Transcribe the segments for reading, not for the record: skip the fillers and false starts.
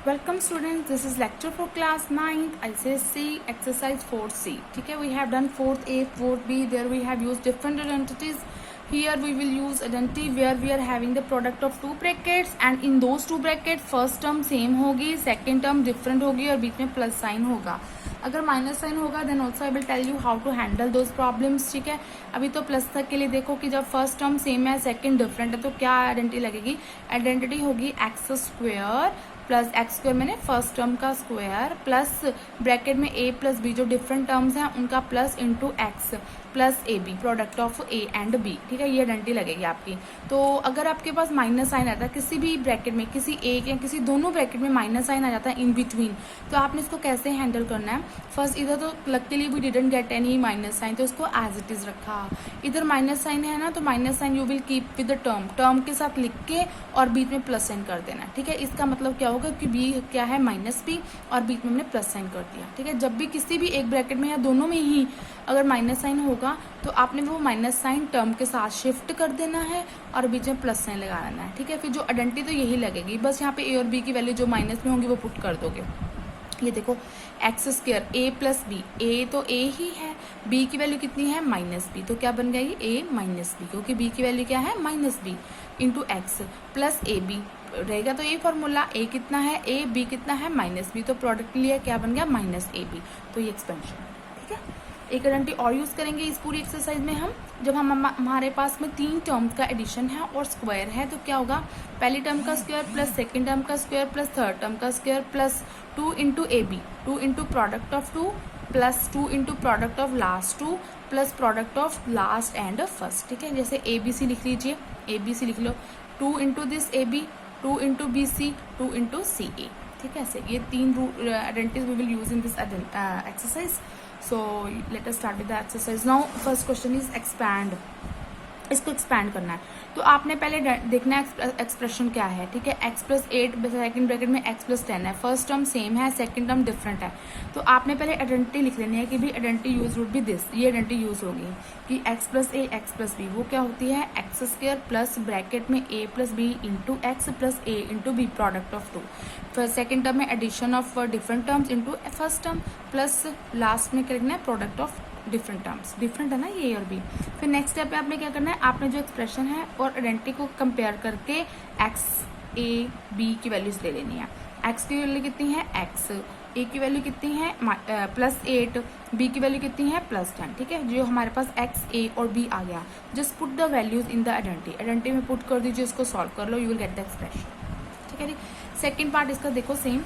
Welcome students, this is lecture for class 9th ICSE exercise 4C. ठीक है, we have done 4th A, 4th B. There we have used different identities. Here we will use identity where we are having the product of two brackets and in those two brackets first term same होगी, second term different होगी और बीच में plus sign होगा. अगर minus sign होगा then also I will tell you how to handle those problems. ठीक है, अभी तो प्लस तक के लिए देखो कि जब फर्स्ट टर्म सेम है सेकंड डिफरेंट है तो क्या आइडेंटिटी लगेगी. आइडेंटिटी होगी x square plus x square मैंने फर्स्ट टर्म का स्क्वायर प्लस ब्रैकेट में ए प्लस बी जो डिफरेंट टर्म्स हैं उनका plus into x plus a b product of a and b. ठीक है, ये आइडेंटिटी लगेगी आपकी. तो अगर आपके पास माइनस साइन आता है किसी भी ब्रैकेट में, किसी एक या किसी दोनों ब्रैकेट में माइनस साइन आ जाता है इन बिटवीन, तो आपने इसको कैसे हैंडल करना है. फर्स्ट इधर तो luckily we didn't get any minus sign तो इसको एज इट इज रखा. इधर माइनस साइन है ना तो minus sign you will keep with the term के साथ लिख के और बीच में प्लस साइन कर देना. ठीक है, इसका मतलब क्या होगा कि बी क्या है माइनस बी और बीच में हमने प्लस साइन कर दिया. ठीक है, जब भी किसी भी एक ब्रैकेट में या दोनों में ही अगर माइनस साइन होगा तो आपने वो माइनस साइन टर्म के साथ शिफ्ट कर देना है और बीच में प्लस साइन लगा देना है. ठीक है, फिर जो आइडेंटिटी तो यही लगेगी, बस यहाँ पे ए और बी की वैल्यू जो माइनस में होंगी वो पुट कर दोगे. ये देखो एक्स स्क्वायर ए प्लस बी, ए तो ए ही है, बी की वैल्यू कितनी है माइनस बी, तो क्या बन गई ए माइनस बी क्योंकि बी की वैल्यू क्या है minus b into x plus a b रहेगा. तो ये फॉर्मूला ए कितना है ए बी कितना है माइनस बी, तो प्रोडक्ट लिया क्या बन गया माइनस ए बी. तो ये एक्सपेंशन. ठीक है, एक आइडेंटिटी और यूज करेंगे इस पूरी एक्सरसाइज में हम. जब हमारे पास में तीन टर्म्स का एडिशन है और स्क्वायर है तो क्या होगा, पहली टर्म का स्क्वायर प्लस सेकंड टर्म का स्क्वायर प्लस थर्ड टर्म का square plus 2 into A B, 2 into product of 2 plus 2 into product of last 2 plus product of last and first. ठीक है, जैसे ए बी सी लिख लीजिए, ए बी सी लिख लो, 2 into this A B, 2 into B C, 2 into C A. ठीक है, ऐसे ये तीन identities we will use in this exercise. So let us start with the exercise. Now first question is expand. इसको expand करना है तो आपने पहले देखना है एक्सप्रेशन क्या है. ठीक है, x प्लस 8 सेकेंड ब्रैकेट में x प्लस 10 है, फर्स्ट टर्म सेम है सेकेंड टर्म डिफरेंट है. तो आपने पहले आइडेंटिटी लिख लेनी है कि भी identity use would be this. ये आइडेंटिटी यूज होगी कि x plus A x plus B वो क्या होती है एक्स स्क्वायर प्लस ब्रैकेट में a plus B into x plus A into B product of 2. फिर सेकेंड टर्म में addition of different terms into first term plus last में क्या लिखना है product of different terms. Different है ना ये और बी. फिर नेक्स्ट स्टेप पे आपने क्या करना है, आपने जो एक्सप्रेशन है और आइडेंटिटी को कंपेयर करके एक्स ए बी की वैल्यूज ले लेनी है. एक्स की वैल्यू कितनी है एक्स, ए की वैल्यू कितनी है प्लस 8, बी की वैल्यू कितनी है प्लस 10. ठीक है, जो हमारे पास एक्स ए और बी आ गया, just put the values in the identity में पुट कर दीजिए, इसको सॉल्व कर लो, you will get the expression. ठीक है जी. सेकेंड पार्ट इसका देखो same,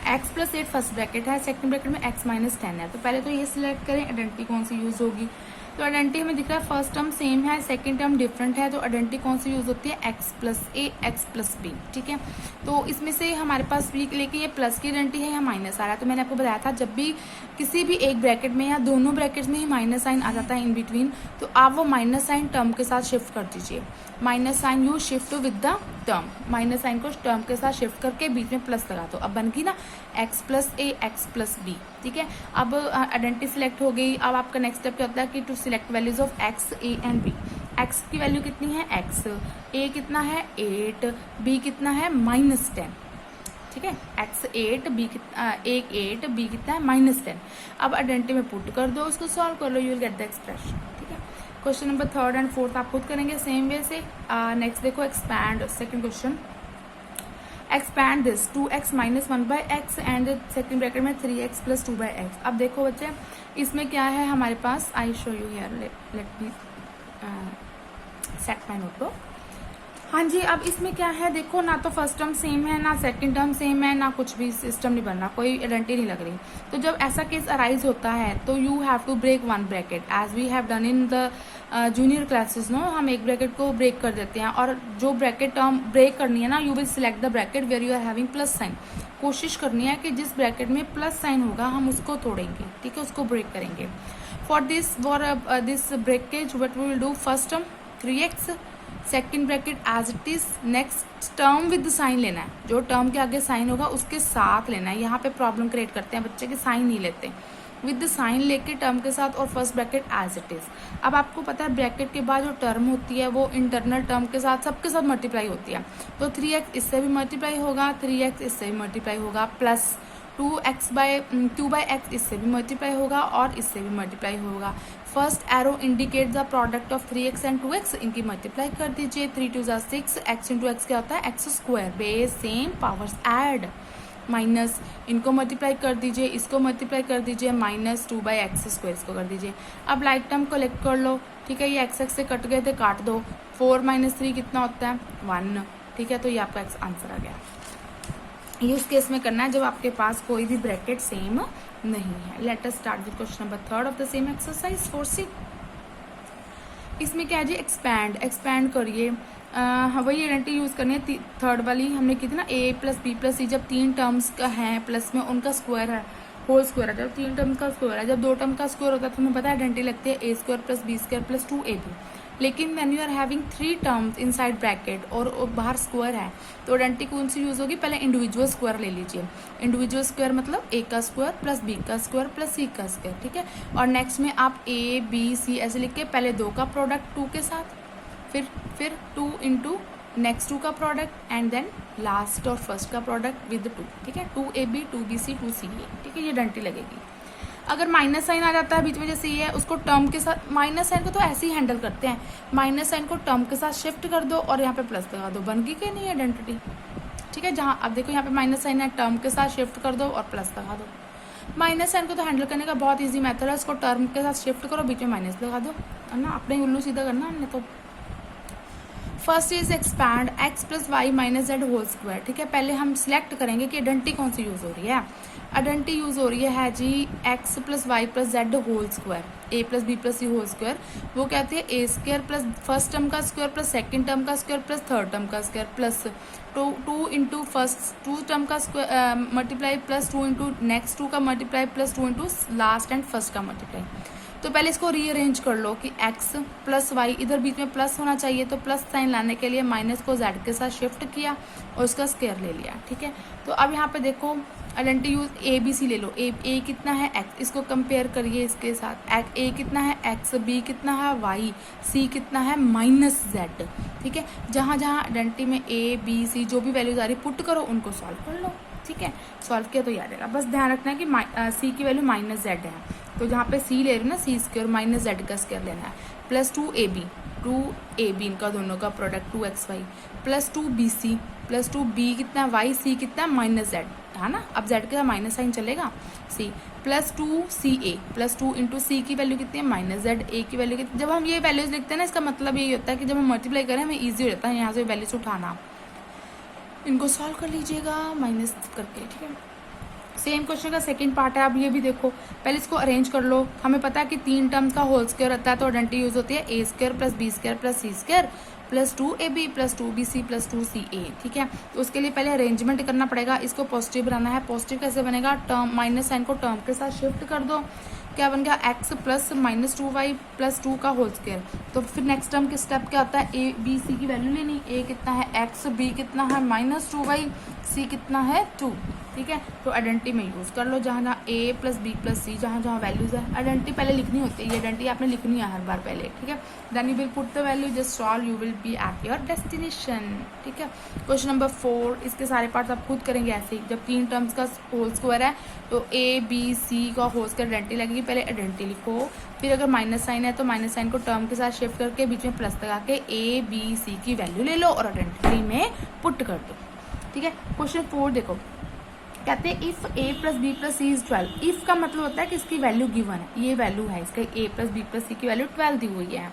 x plus 8 first bracket है, सेकंड ब्रैकेट में x माइनस 10 है. तो पहले तो ये सिलेक्ट करें आइडेंटिटी कौन सी यूज होगी. तो आइडेंटिटी हमें दिख रहा है फर्स्ट टर्म सेम है सेकंड टर्म डिफरेंट है, तो आइडेंटिटी कौन सी यूज होती है x plus A x plus B. ठीक है, तो इसमें से हमारे पास भी लेकिन ये प्लस की आइडेंटिटी है या माइनस आ रहा है. तो मैंने आपको बताया था जब भी किसी भी एक ब्रैकेट में या दोनों ब्रैकेट्स में ही माइनस साइन आ जाता है इन बिटवीन, तो आप वो माइनस साइन टर्म के साथ शिफ्ट कर दीजिए. Minus sign you shift with the term, minus sign को टर्म के साथ शिफ्ट करके बीच में प्लस लगा दो. अब बन गई ना x plus A x plus B. ठीक है, अब आइडेंटिटी सिलेक्ट हो गई. अब आपका नेक्स्ट स्टेप क्या होता है कि to select values of x A and b. x की वैल्यू कितनी है x, a कितना है 8, b कितना है माइनस 10. ठीक है, x 8 b कितना 8 b कितना है माइनस 10. अब आइडेंटिटी में पुट कर दो, उसको सॉल्व कर लो, you will get the expression. ठीक है, question number third and fourth आप खुद करेंगे सेम वे से. नेक्स्ट देखो expand. Second question, expand this 2x minus 1 by x and second bracket में 3x प्लस 2 बाई एक्स. अब देखो बच्चे इसमें क्या है हमारे पास, I show you here, let me set my notebook. हाँ जी, अब इसमें क्या है देखो, ना तो फर्स्ट टर्म सेम है ना सेकंड टर्म सेम है ना कुछ भी सिस्टम नहीं बन रहा, कोई आइडेंटिटी नहीं लग रही. तो जब ऐसा केस अराइज होता है तो you have to break one bracket as we have done in the junior classes. No, हम एक ब्रैकेट को ब्रेक कर देते हैं और जो ब्रैकेट टर्म ब्रेक करनी है ना, you will select the bracket where you are having plus sign. कोशिश करनी है कि जिस ब्रैकेट में प्लस साइन होगा हम उसको तोड़ेंगे. ठीक है, उसको ब्रेक करेंगे. For this breakage what we will do, first term 3x, second bracket as it is, next term with sign लेना है, जो टर्म के आगे साइन होगा उसके साथ लेना है. यहाँ पे प्रॉब्लम क्रिएट करते हैं बच्चे के साइन नहीं लेते. विद द साइन लेके टर्म के साथ और first bracket as it is. अब आपको पता है ब्रैकेट के बाद जो टर्म होती है वो इंटरनल टर्म के साथ सबके साथ मल्टीप्लाई होती है, तो 3x इससे भी मल्टीप्लाई होगा, 3x इससे भी मल्टीप्लाई होगा, प्लस 2x इससे भी मल्टीप्लाई होगा और इससे भी मल्टीप्लाई होगा। First arrow indicate the product of 3x and 2x, इनकी मल्टीप्लाई कर दीजिए। 3 2 ज़ा 6, x इंटू एक्स क्या होता है x square, base same powers add, minus इनको मल्टीप्लाई कर दीजिए, इसको मल्टीप्लाई कर दीजिए, माइनस 2/x स्क्वायर इसको कर दीजिए। अब लाइक टर्म कलेक्ट कर लो, ठीक है, ये x से कट गए थे, काट दो, 4 - 3 कितना होता है 1, ठीक है, तो ये आपका आंसर आ गया। ये उस केस में करना है जब आपके पास कोई भी ब्रैकेट सेम नहीं है। Let us start with question number 3 of the same exercise 4C। इसमें क्या है जी, एक्सपैंड करिए, वही आइडेंटिटी यूज़ करनी है। थर्ड वाली हमने की थी ना, a + b + c, जब 3 टर्म्स का है प्लस में उनका स्क्वायर है, होल स्क्वायर है, जब 3 टर्म्स का स्क्वायर है, जब 2 टर्म का स्क्वायर होता है तो हमें पता है आइडेंटिटी लगती है a² + b² + 2ab। लेकिन when you are having 3 terms inside bracket और बाहर स्क्वायर है तो आइडेंटिटी कौन सी यूज़ होगी, पहले इंडिविजुअल स्क्वायर ले लीजिए। इंडिविजुअल स्क्वायर मतलब a का स्क्वायर + b का स्क्वायर + c का स्क्वायर, ठीक है। और नेक्स्ट में आप a b c ऐसे लिख के पहले 2 का प्रोडक्ट 2 के साथ, फिर 2 इंटू नेक्स्ट 2 का प्रोडक्ट एंड देन लास्ट और फर्स्ट का प्रोडक्ट विद 2, ठीक है, 2ab 2bc 2ca, ठीक है, ये आइडेंटिटी लगेगी। अगर माइनस साइन आ जाता है बीच में, जैसे ये है, उसको टर्म के साथ, माइनस साइन को तो ऐसे ही हैंडल करते हैं, माइनस साइन को टर्म के साथ शिफ्ट कर दो और यहाँ पे प्लस लगा दो, बन गई कि नहीं आइडेंटिटी, ठीक है। जहाँ अब देखो यहाँ पे माइनस साइन है, टर्म के साथ शिफ्ट कर दो और प्लस लगा दो। माइनस साइन को तो हैंडल करने का बहुत ईजी मेथड है, उसको टर्म के साथ शिफ्ट करो, बीच में माइनस लगा दो, है ना, अपने उल्लू सीधा करना हमने तो। First is expand x + y - z whole square, ठीक है। पहले हम सिलेक्ट करेंगे कि आइडेंटिटी कौन सी यूज़ हो रही है। आइडेंटिटी यूज़ हो रही है जी x + y + z whole square, a + b + c whole square, वो कहते हैं a² + फर्स्ट टर्म का स्क्वायर + सेकंड टर्म का स्क्वायर + थर्ड टर्म का square plus 2 into first 2 term का square multiply plus 2 into next 2 का multiply plus 2 into last and first का multiply. तो पहले इसको रीअरेंज कर लो कि x + y, इधर बीच में प्लस होना चाहिए तो प्लस साइन लाने के लिए माइनस को z के साथ शिफ्ट किया और उसका स्क्वायर ले लिया, ठीक है। तो अब यहाँ पे देखो identity use a b c ले लो, a कितना है x, इसको कंपेयर करिए इसके साथ, a कितना है x, b कितना है y, c कितना है -z, ठीक है। जहाँ जहाँ आइडेंटिटी में a b c जो भी वैल्यूज आ रही पुट करो, उनको सॉल्व कर लो, ठीक है। सॉल्व किया तो याद रहेगा, बस ध्यान रखना है कि c की वैल्यू -z है, तो जहाँ पे c ले रही हूँ ना, c² - z का स्क्वायर लेना है, प्लस 2ab इनका दोनों का product 2xy plus 2bc plus 2b कितना है y, c कितना है -z, है ना, अब z के साथ माइनस साइन चलेगा, c plus 2ca plus 2 into c की वैल्यू कितनी है -z, a की वैल्यू कितनी। जब हम ये वैल्यूज लिखते हैं ना, इसका मतलब यही होता है कि जब हम मल्टीप्लाई करें हमें ईजी हो जाता है यहाँ से वैल्यूज उठाना। इनको सॉल्व कर लीजिएगा माइनस करके, ठीक है। सेम क्वेश्चन का सेकंड पार्ट है, अब ये भी देखो, पहले इसको अरेंज कर लो। हमें पता है कि 3 टर्म्स का होल स्क्वायर रहता है तो आइडेंटिटी यूज होती है a² + b² + c² plus 2ab plus 2bc plus 2ca, ठीक है। तो उसके लिए पहले अरेंजमेंट करना पड़ेगा, इसको पॉजिटिव बनाना है। पॉजिटिव कैसे बनेगा, टर्म माइनस साइन को टर्म के साथ शिफ्ट कर दो, क्या बन गया x + -2y + 2 का होल स्क्वायर। तो फिर नेक्स्ट टर्म के स्टेप क्या होता है, a b c की वैल्यू लेनी, a कितना है x, b कितना है -2y, c कितना है 2, ठीक है। तो आइडेंटिटी में यूज़ कर लो, जहाँ जहाँ a + b + c जहाँ जहाँ वैल्यूज है, आइडेंटिटी पहले लिखनी होती है, ये आइडेंटिटी आपने लिखनी है हर बार पहले, ठीक है। Then you will put the value, just solve, you will be at your destination, ठीक है। क्वेश्चन नंबर 4, इसके सारे पार्ट्स आप खुद करेंगे ऐसे ही। जब 3 टर्म्स का होल स्क्वायर है तो a b c का होल स्क्वायर आइडेंटिटी लगेगी, पहले आइडेंटिटी लिखो, फिर अगर माइनस साइन है तो माइनस साइन को टर्म के साथ शिफ्ट करके बीच में प्लस लगा के a b c की वैल्यू ले लो और आइडेंटिटी में पुट कर दो, ठीक है। क्वेश्चन 4 देखो, कहते हैं if a + b + c = 12। If का मतलब होता है कि इसकी वैल्यू गिवन है, ये वैल्यू है इसका, a + b + c की वैल्यू 12 दी हुई है,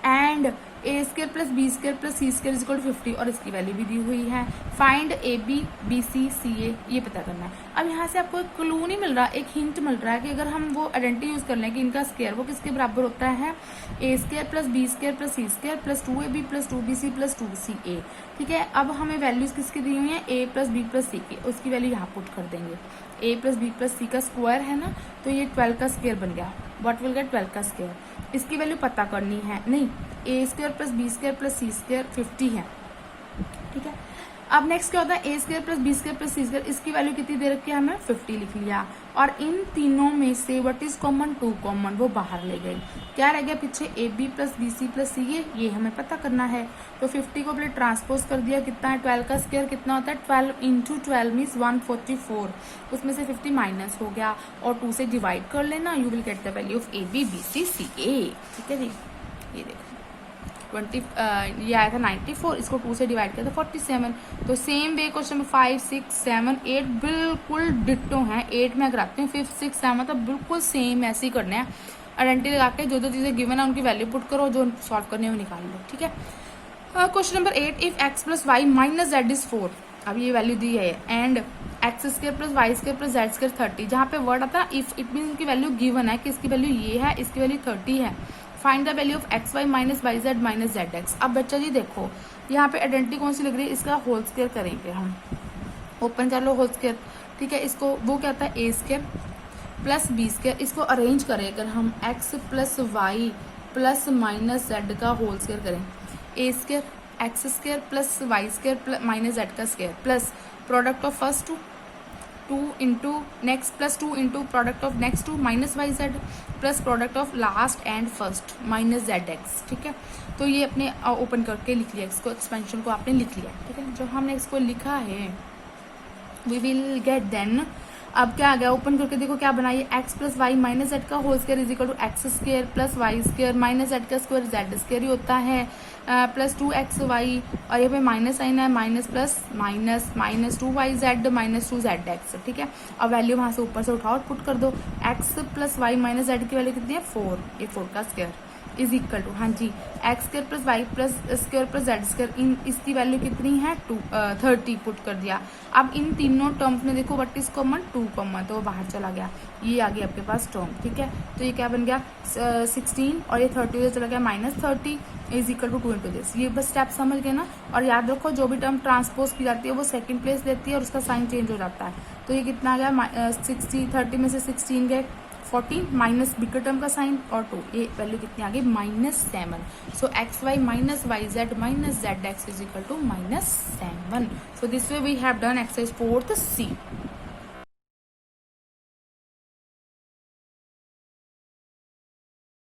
एंड a² + b² + c² = 50 और इसकी वैल्यू भी दी हुई है। फाइंड ab bc ca, ये पता करना है। अब यहाँ से आपको एक क्लू नहीं मिल रहा, एक हिंट मिल रहा है कि अगर हम वो आइडेंटिटी यूज़ कर लें कि इनका स्क्वायर वो किसके बराबर होता है, a² + b² + c² + 2ab + 2bc + 2ca, ठीक है। अब हमें वैल्यूज किसकी दी हुई है, a + b + c की, उसकी वैल्यू यहाँ पुट कर देंगे। a + b + c का स्क्वायर है ना, तो ये 12 का स्क्वायर बन गया, व्हाट विल गेट 12 का स्क्वायर। इसकी वैल्यू पता करनी है, नहीं a² + b² + c² 50 है, ठीक है। अब नेक्स्ट क्या होता है, A square plus B square plus C square, इसकी वैल्यू कितनी दे रखी है हमें 50 लिख लिया। और इन तीनों में से व्हाट इज कॉमन, 2 कॉमन, वो बाहर ले गए। क्या रह गया पीछे, A B plus B C plus C, ये हमें पता करना है। तो 50 को पहले ट्रांसपोज कर दिया, कितना है 12 का स्क्वायर कितना होता है 12 इंटू 12 मीन्स 144, उसमें से 50 माइनस हो गया और 2 से डिवाइड कर लेना, you will get the value of A B B C C A. ठीक है जी, ये देखो 20 ये आया था 94, इसको 2 से डिवाइड किया था 47। तो सेम वे क्वेश्चन में 5 6 7 8 बिल्कुल डिट्टो हैं। 8 में अगर आते हैं 5 6 7 तो बिल्कुल सेम ऐसे ही करना है। आइडेंटिटी लगा के जो चीज़ें गिवन है उनकी वैल्यू पुट करो, जो सॉल्व करने में निकाल लो। ठीक है, question number 8, if x plus y minus z is 4, अब ये वैल्यू दी है, and x square plus y square plus z square 30, जहाँ पे वर्ड आता है इफ, इट मीन इनकी वैल्यू गिवन है कि इसकी वैल्यू ये है, इसकी वैल्यू 30 है। Find the value of x y minus y z minus z x. अब बच्चा जी देखो यहाँ पे आइडेंटिटी कौन सी लग रही है, इसका होल स्क्वायर करेंगे हम, ओपन कर लो होल स्क्वायर। ठीक है, इसको वो क्या होता है A square plus B square, इसको अरेंज करें अगर हम x plus y plus minus z का होल स्क्वायर करें, A square x square plus y square minus z का square plus product of first 2 into next plus 2 into product of next 2 minus y z plus product of last and first minus z x. ठीक है, तो ये अपने open करके लिख लिया, इसको एक्सपेंशन को आपने लिख लिया। ठीक है, जब हमने इसको लिखा है वी विल गेट देन, अब क्या आ गया, ओपन करके देखो क्या बनाइए, x plus y minus z का whole square is equal to x square plus y square minus z का स्क्वायर जेड स्क्वायर ही होता है, प्लस 2x वाई, और ये पे माइनस साइन है, minus plus minus minus 2y z minus 2 z x. ठीक है, अब वैल्यू वहाँ से ऊपर से उठाओ और पुट कर दो, x plus y minus z की वैल्यू कितनी है 4, ये 4 का स्क्वायर इज इक्वल टू, हाँ जी, x square plus y plus square plus z square, इन इसकी वैल्यू कितनी है 30 पुट कर दिया। अब इन तीनों टर्म्स में देखो व्हाट इज कॉमन, 2 कॉमन, तो वो बाहर चला गया, ये आ गया आपके पास टर्म। ठीक है, तो ये क्या बन गया 16 और ये 30 उधर चला गया minus 30 is equal to 2 into this. ये बस स्टेप समझ गए ना, और याद रखो जो भी टर्म ट्रांसपोज की जाती है वो सेकंड प्लेस लेती है और उसका साइन चेंज हो जाता है। तो ये कितना आ गया 30 में से 16 गए 14 माइनस बिगर टर्म का साइन और 2, ये वैल्यू कितनी आ गई -7। So x y minus y z minus z x is equal to -7। So this way we have done exercise 4th C।